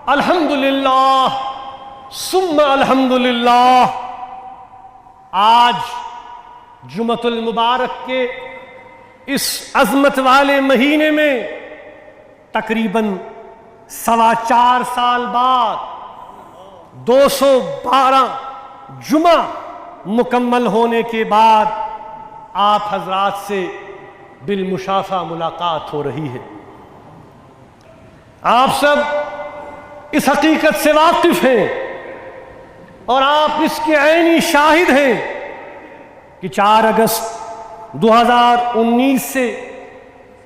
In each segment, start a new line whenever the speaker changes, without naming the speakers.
الحمدللہ ثم الحمدللہ، آج جمعۃ المبارک کے اس عظمت والے مہینے میں تقریباً 4.25 سال بعد 212 جمعہ مکمل ہونے کے بعد آپ حضرات سے بالمشافہ ملاقات ہو رہی ہے۔ آپ سب اس حقیقت سے واقف ہیں اور آپ اس کے عینی شاہد ہیں کہ 4 اگست 2019 سے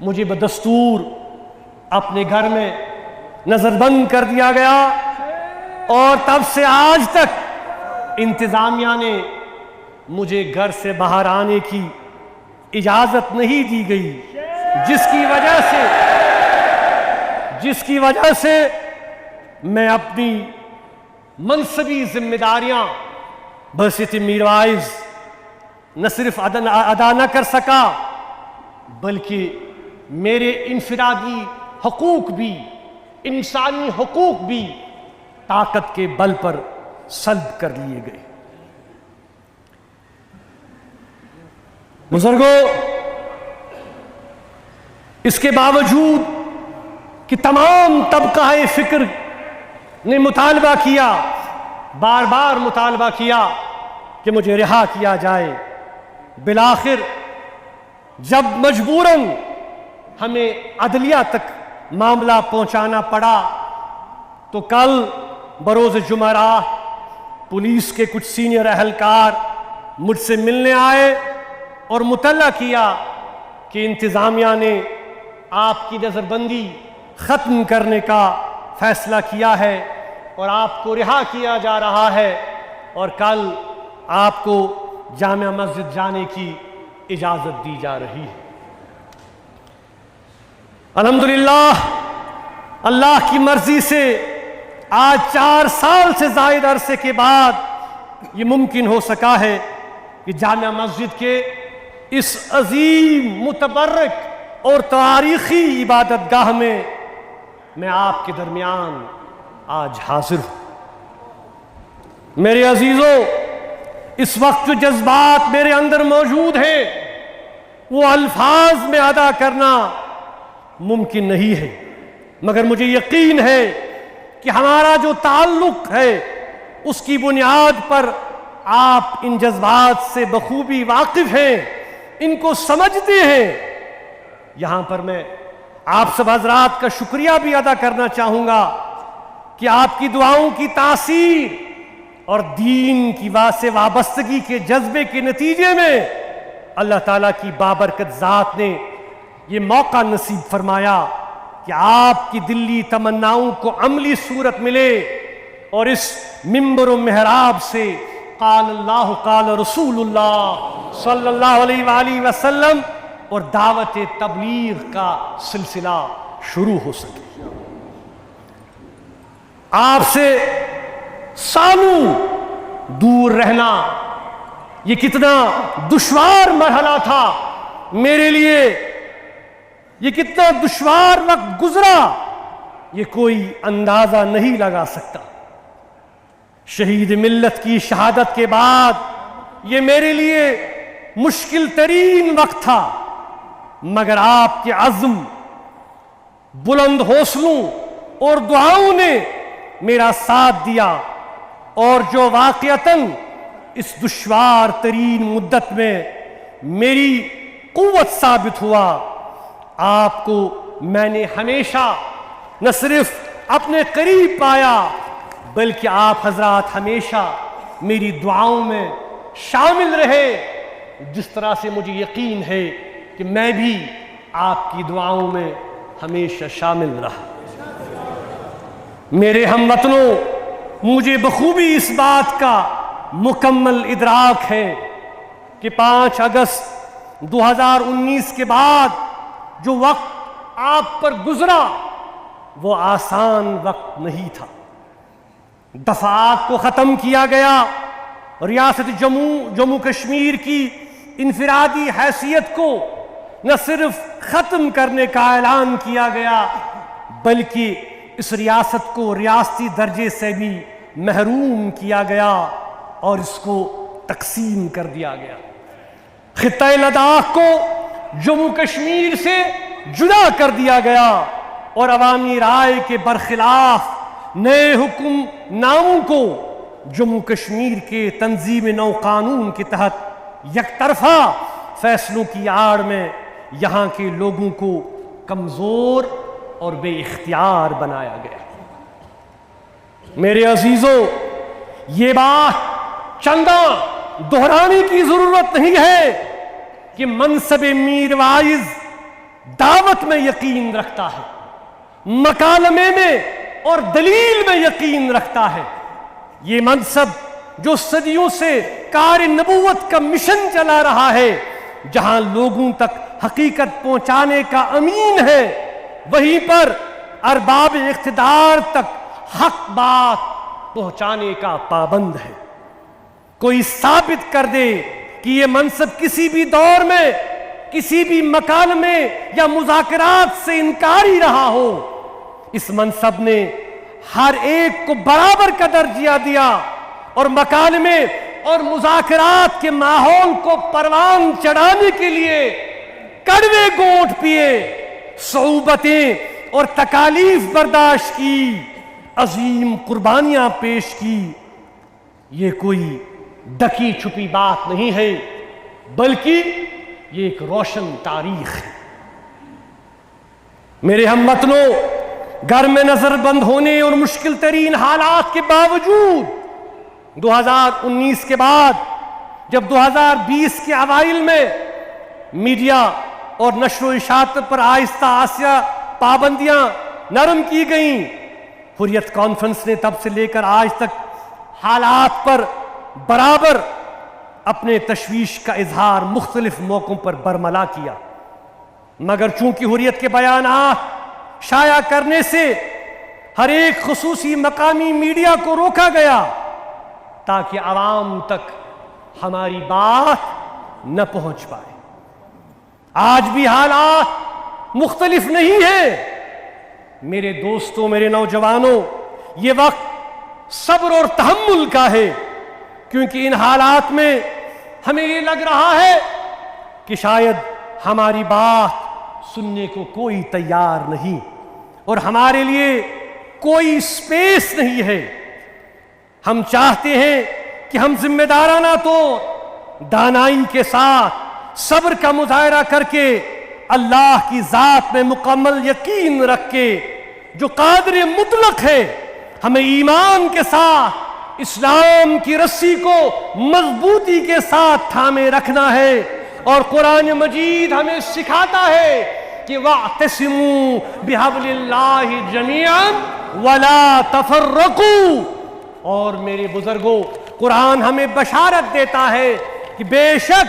مجھے بدستور اپنے گھر میں نظر بند کر دیا گیا، اور تب سے آج تک انتظامیہ نے مجھے گھر سے باہر آنے کی اجازت نہیں دی گئی، جس کی وجہ سے میں اپنی منصبی ذمہ داریاں بحیثیت میروائز نہ صرف ادا نہ کر سکا، بلکہ میرے انفرادی حقوق بھی، انسانی حقوق بھی طاقت کے بل پر سلب کر لیے گئے۔ بزرگوں، اس کے باوجود کہ تمام طبقہ فکر نے مطالبہ کیا، بار بار مطالبہ کیا کہ مجھے رہا کیا جائے، بالآخر جب مجبوراً ہمیں عدلیہ تک معاملہ پہنچانا پڑا تو کل بروز جمعرات پولیس کے کچھ سینئر اہلکار مجھ سے ملنے آئے اور مطلع کیا کہ انتظامیہ نے آپ کی نظر بندی ختم کرنے کا فیصلہ کیا ہے اور آپ کو رہا کیا جا رہا ہے، اور کل آپ کو جامع مسجد جانے کی اجازت دی جا رہی ہے۔ الحمدللہ، اللہ کی مرضی سے آج 4 سال سے زائد عرصے کے بعد یہ ممکن ہو سکا ہے کہ جامع مسجد کے اس عظیم، متبرک اور تاریخی عبادت گاہ میں آپ کے درمیان آج حاضر ہوں۔ میرے عزیزوں، اس وقت جو جذبات میرے اندر موجود ہیں وہ الفاظ میں ادا کرنا ممکن نہیں ہے، مگر مجھے یقین ہے کہ ہمارا جو تعلق ہے اس کی بنیاد پر آپ ان جذبات سے بخوبی واقف ہیں، ان کو سمجھتے ہیں۔ یہاں پر میں آپ سب حضرات کا شکریہ بھی ادا کرنا چاہوں گا کہ آپ کی دعاؤں کی تاثیر اور دین کی سے وابستگی کے جذبے کے نتیجے میں اللہ تعالیٰ کی بابرکت ذات نے یہ موقع نصیب فرمایا کہ آپ کی دلی تمناؤں کو عملی صورت ملے، اور اس منبر و محراب سے قال اللہ قال رسول اللہ صلی اللہ علیہ وآلہ وسلم اور دعوت تبلیغ کا سلسلہ شروع ہو سکے۔ آپ سے سالوں دور رہنا یہ کتنا دشوار مرحلہ تھا میرے لیے، یہ کتنا دشوار وقت گزرا، یہ کوئی اندازہ نہیں لگا سکتا۔ شہید ملت کی شہادت کے بعد یہ میرے لیے مشکل ترین وقت تھا، مگر آپ کے عزم، بلند حوصلوں اور دعاؤں نے میرا ساتھ دیا، اور جو واقعتاً اس دشوار ترین مدت میں میری قوت ثابت ہوا۔ آپ کو میں نے ہمیشہ نہ صرف اپنے قریب پایا، بلکہ آپ حضرات ہمیشہ میری دعاؤں میں شامل رہے، جس طرح سے مجھے یقین ہے کہ میں بھی آپ کی دعاؤں میں ہمیشہ شامل رہا۔ میرے ہم وطنوں، مجھے بخوبی اس بات کا مکمل ادراک ہے کہ 5 اگست 2019 کے بعد جو وقت آپ پر گزرا وہ آسان وقت نہیں تھا۔ دفعات کو ختم کیا گیا، ریاست جموں کشمیر کی انفرادی حیثیت کو نہ صرف ختم کرنے کا اعلان کیا گیا، بلکہ اس ریاست کو ریاستی درجے سے بھی محروم کیا گیا اور اس کو تقسیم کر دیا گیا۔ خطہ لداخ کو جموں کشمیر سے جدا کر دیا گیا اور عوامی رائے کے برخلاف نئے حکم ناموں کو جموں کشمیر کے تنظیم نو قانون کے تحت یک طرفہ فیصلوں کی آڑ میں یہاں کے لوگوں کو کمزور اور بے اختیار بنایا گیا۔ میرے عزیزوں، یہ بات چندہ دہرانے کی ضرورت نہیں ہے کہ منصب میر واعظ دعوت میں یقین رکھتا ہے، مکالمے میں اور دلیل میں یقین رکھتا ہے۔ یہ منصب جو صدیوں سے کار نبوت کا مشن چلا رہا ہے، جہاں لوگوں تک حقیقت پہنچانے کا امین ہے، وہیں پر ارباب اقتدار تک حق بات پہنچانے کا پابند ہے۔ کوئی ثابت کر دے کہ یہ منصب کسی بھی دور میں کسی بھی مکالمے یا مذاکرات سے انکاری رہا ہو، اس منصب نے ہر ایک کو برابر کا درجہ دیا اور مکالمے اور مذاکرات کے ماحول کو پروان چڑھانے کے لیے کڑوے گھونٹ پیے، صعوبتیں اور تکالیف برداشت کی، عظیم قربانیاں پیش کی۔ یہ کوئی ڈکی چھپی بات نہیں ہے، بلکہ یہ ایک روشن تاریخ ہے۔ میرے ہم وطنوں، گھر میں نظر بند ہونے اور مشکل ترین حالات کے باوجود 2019 کے بعد جب 2020 کے اوائل میں میڈیا اور نشر و اشاعت پر آہستہ آہستہ پابندیاں نرم کی گئیں، حریت کانفرنس نے تب سے لے کر آج تک حالات پر برابر اپنے تشویش کا اظہار مختلف موقعوں پر برملا کیا، مگر چونکہ حریت کے بیانات شائع کرنے سے ہر ایک خصوصی مقامی میڈیا کو روکا گیا تاکہ عوام تک ہماری بات نہ پہنچ پائے۔ آج بھی حالات مختلف نہیں ہیں۔ میرے دوستوں، میرے نوجوانوں، یہ وقت صبر اور تحمل کا ہے، کیونکہ ان حالات میں ہمیں یہ لگ رہا ہے کہ شاید ہماری بات سننے کو کوئی تیار نہیں اور ہمارے لیے کوئی سپیس نہیں ہے۔ ہم چاہتے ہیں کہ ہم ذمہ دارانہ طور دانائی کے ساتھ صبر کا مظاہرہ کر کے اللہ کی ذات میں مکمل یقین رکھ کے جو قادر مطلق ہے، ہمیں ایمان کے ساتھ اسلام کی رسی کو مضبوطی کے ساتھ تھامے رکھنا ہے۔ اور قرآن مجید ہمیں سکھاتا ہے کہ وَاعْتَصِمُوا بِحَبْلِ اللَّهِ جَمِيعًا وَلَا تَفَرَّقُوا۔ اور میرے بزرگوں، قرآن ہمیں بشارت دیتا ہے کہ بے شک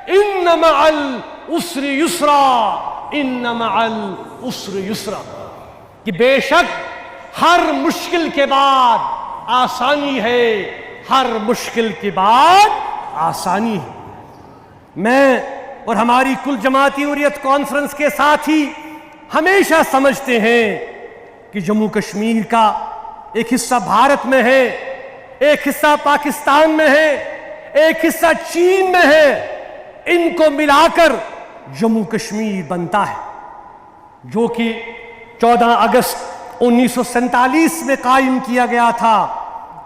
اِنَّ مَعَ الْعُسْرِ يُسْرًا، اِنَّ مَعَ الْعُسْرِ يُسْرًا، کہ بے شک ہر مشکل کے بعد آسانی ہے، ہر مشکل کے بعد آسانی ہے۔ میں اور ہماری کل جماعتی حریت کانفرنس کے ساتھی ہمیشہ سمجھتے ہیں کہ جموں کشمیر کا ایک حصہ بھارت میں ہے، ایک حصہ پاکستان میں ہے، ایک حصہ چین میں ہے، ان کو ملا کر جموں کشمیر بنتا ہے، جو کہ 14 اگست 1947 میں قائم کیا گیا تھا۔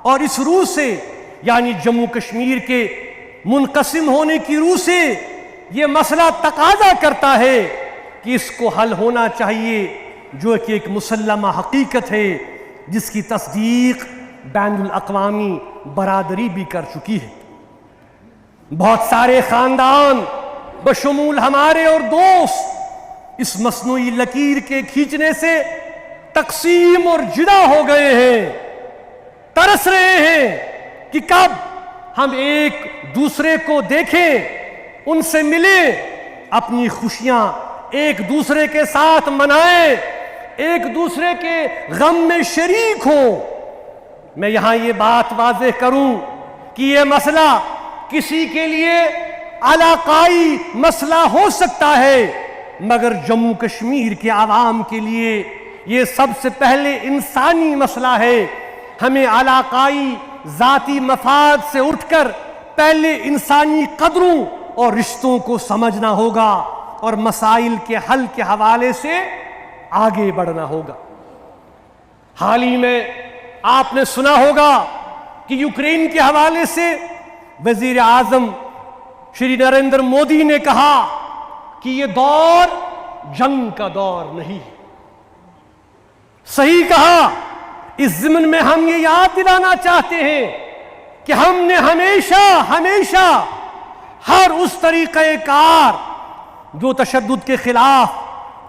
اور اس روح سے، یعنی جموں کشمیر کے منقسم ہونے کی روح سے، یہ مسئلہ تقاضا کرتا ہے کہ اس کو حل ہونا چاہیے، جو کہ ایک مسلمہ حقیقت ہے جس کی تصدیق بین الاقوامی برادری بھی کر چکی ہے۔ بہت سارے خاندان بشمول ہمارے اور دوست اس مصنوعی لکیر کے کھینچنے سے تقسیم اور جدا ہو گئے ہیں، ترس رہے ہیں کہ کب ہم ایک دوسرے کو دیکھیں، ان سے ملیں، اپنی خوشیاں ایک دوسرے کے ساتھ منائیں، ایک دوسرے کے غم میں شریک ہوں۔ میں یہاں یہ بات واضح کروں کہ یہ مسئلہ کسی کے لیے علاقائی مسئلہ ہو سکتا ہے، مگر جموں کشمیر کے عوام کے لیے یہ سب سے پہلے انسانی مسئلہ ہے. ہمیں علاقائی ذاتی مفاد سے اٹھ کر پہلے انسانی قدروں اور رشتوں کو سمجھنا ہوگا اور مسائل کے حل کے حوالے سے آگے بڑھنا ہوگا. حال ہی میں آپ نے سنا ہوگا کہ یوکرین کے حوالے سے وزیر اعظم شری نریندر مودی نے کہا کہ یہ دور جنگ کا دور نہیں. صحیح کہا. اس ضمن میں ہم یہ یاد دلانا چاہتے ہیں کہ ہم نے ہمیشہ ہر اس طریقہ کار جو تشدد کے خلاف،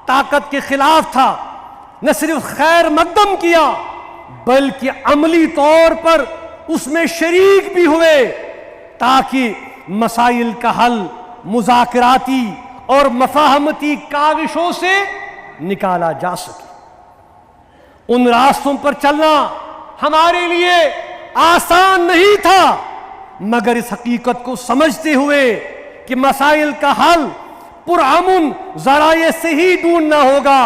طاقت کے خلاف تھا، نہ صرف خیر مقدم کیا بلکہ عملی طور پر اس میں شریک بھی ہوئے تاکہ مسائل کا حل مذاکراتی اور مفاہمتی کاوشوں سے نکالا جا سکے. ان راستوں پر چلنا ہمارے لیے آسان نہیں تھا، مگر اس حقیقت کو سمجھتے ہوئے کہ مسائل کا حل پرامن ذرائع سے ہی ڈھونڈنا ہوگا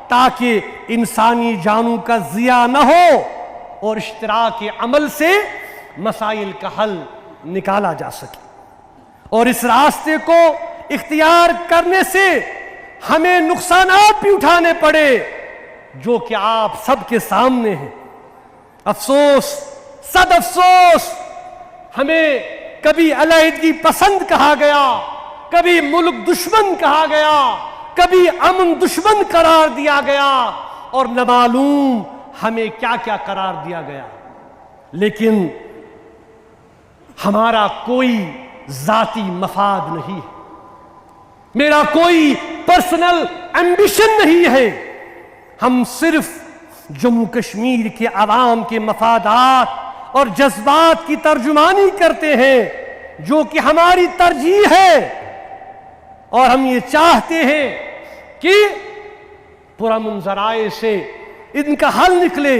تاکہ انسانی جانوں کا ضیاع نہ ہو اور اشتراک عمل سے مسائل کا حل نکالا جا سکے. اور اس راستے کو اختیار کرنے سے ہمیں نقصانات بھی اٹھانے پڑے جو کہ آپ سب کے سامنے ہیں. افسوس، صد افسوس، ہمیں کبھی علیحدگی پسند کہا گیا، کبھی ملک دشمن کہا گیا، کبھی امن دشمن قرار دیا گیا اور نہ معلوم ہمیں کیا کیا قرار دیا گیا. لیکن ہمارا کوئی ذاتی مفاد نہیں ہے، میرا کوئی پرسنل ایمبیشن نہیں ہے. ہم صرف جموں کشمیر کے عوام کے مفادات اور جذبات کی ترجمانی کرتے ہیں جو کہ ہماری ترجیح ہے، اور ہم یہ چاہتے ہیں کہ پرامن ذرائع سے ان کا حل نکلے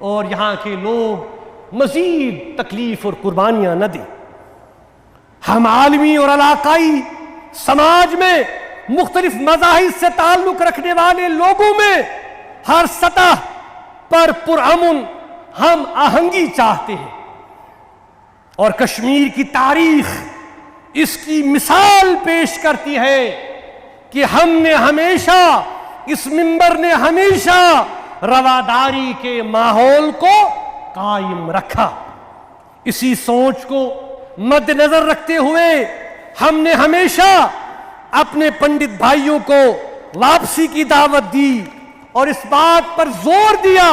اور یہاں کے لوگ مزید تکلیف اور قربانیاں نہ دیں. ہم عالمی اور علاقائی سماج میں مختلف مذاہب سے تعلق رکھنے والے لوگوں میں ہر سطح پر پرامن ہم آہنگی چاہتے ہیں، اور کشمیر کی تاریخ اس کی مثال پیش کرتی ہے کہ ہم نے ہمیشہ، اس منبر نے ہمیشہ رواداری کے ماحول کو قائم رکھا. اسی سوچ کو مد نظر رکھتے ہوئے ہم نے ہمیشہ اپنے پنڈت بھائیوں کو واپسی کی دعوت دی اور اس بات پر زور دیا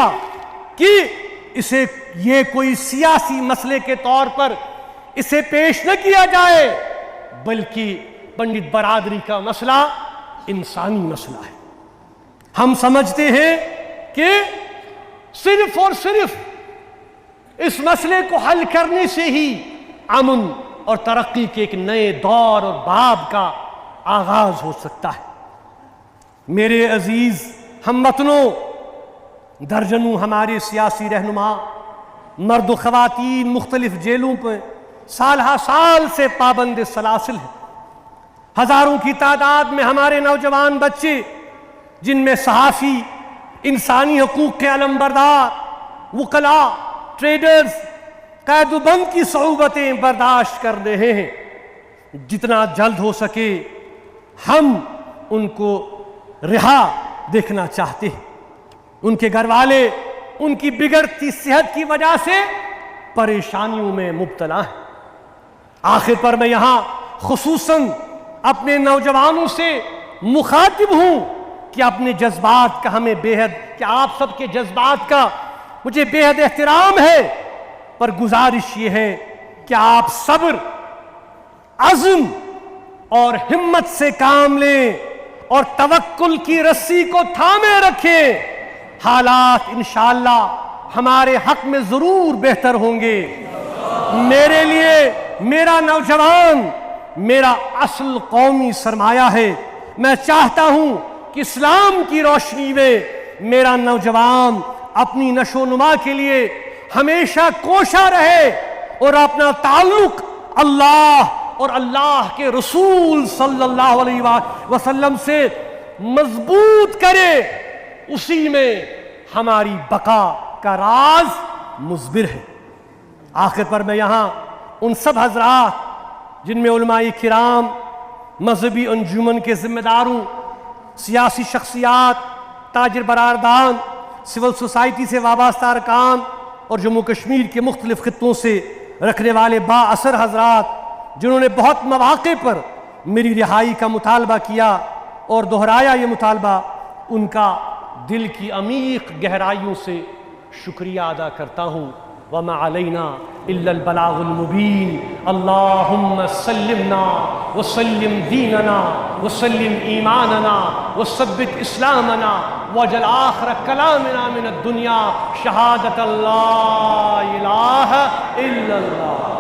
کہ یہ کوئی سیاسی مسئلے کے طور پر اسے پیش نہ کیا جائے بلکہ پنڈت برادری کا مسئلہ انسانی مسئلہ ہے. ہم سمجھتے ہیں کہ صرف اور صرف اس مسئلے کو حل کرنے سے ہی امن اور ترقی کے ایک نئے دور اور باب کا آغاز ہو سکتا ہے. میرے عزیز ہم وطنوں، درجنوں ہمارے سیاسی رہنما، مرد و خواتین مختلف جیلوں پہ سال ہا سال سے پابند سلاسل ہیں. ہزاروں کی تعداد میں ہمارے نوجوان بچے، جن میں صحافی، انسانی حقوق کے علمبردار، وکلاء، ٹریڈرز، قید و بند کی صعوبتیں برداشت کر رہے ہیں. جتنا جلد ہو سکے ہم ان کو رہا دیکھنا چاہتے ہیں. ان کے گھر والے ان کی بگڑتی صحت کی وجہ سے پریشانیوں میں مبتلا ہیں. آخر پر میں یہاں خصوصاً اپنے نوجوانوں سے مخاطب ہوں کہ اپنے جذبات کا ہمیں کہ آپ سب کے جذبات کا مجھے بے حد احترام ہے، پر گزارش یہ ہے کہ آپ صبر، عزم اور ہمت سے کام لیں اور توکل کی رسی کو تھامے رکھیں. حالات انشاءاللہ ہمارے حق میں ضرور بہتر ہوں گے. میرے لیے میرا نوجوان میرا اصل قومی سرمایہ ہے. میں چاہتا ہوں کہ اسلام کی روشنی میں میرا نوجوان اپنی نشو و نما کے لیے ہمیشہ کوشاں رہے اور اپنا تعلق اللہ اور اللہ کے رسول صلی اللہ علیہ وسلم سے مضبوط کرے. اسی میں ہماری بقا کا راز مضمر ہے۔ آخر پر میں یہاں ان سب حضرات جن میں علماء کرام، مذہبی انجمن کے ذمہ داروں، سیاسی شخصیات، تاجر برادران، سول سوسائٹی سے وابستہ ارکان اور جموں کشمیر کے مختلف خطوں سے رکھنے والے با اثر حضرات جنہوں نے بہت مواقع پر میری رہائی کا مطالبہ کیا اور دہرایا یہ مطالبہ، ان کا دل کی عمیق گہرائیوں سے شکریہ ادا کرتا ہوں۔ وما علینا الا البلاغ المبین۔ اللہم سلمنا وسلم دیننا وسلم ایماننا وثبت اسلامنا واجعل آخر کلامنا من الدنیا شہادت لا الہ الا اللہ۔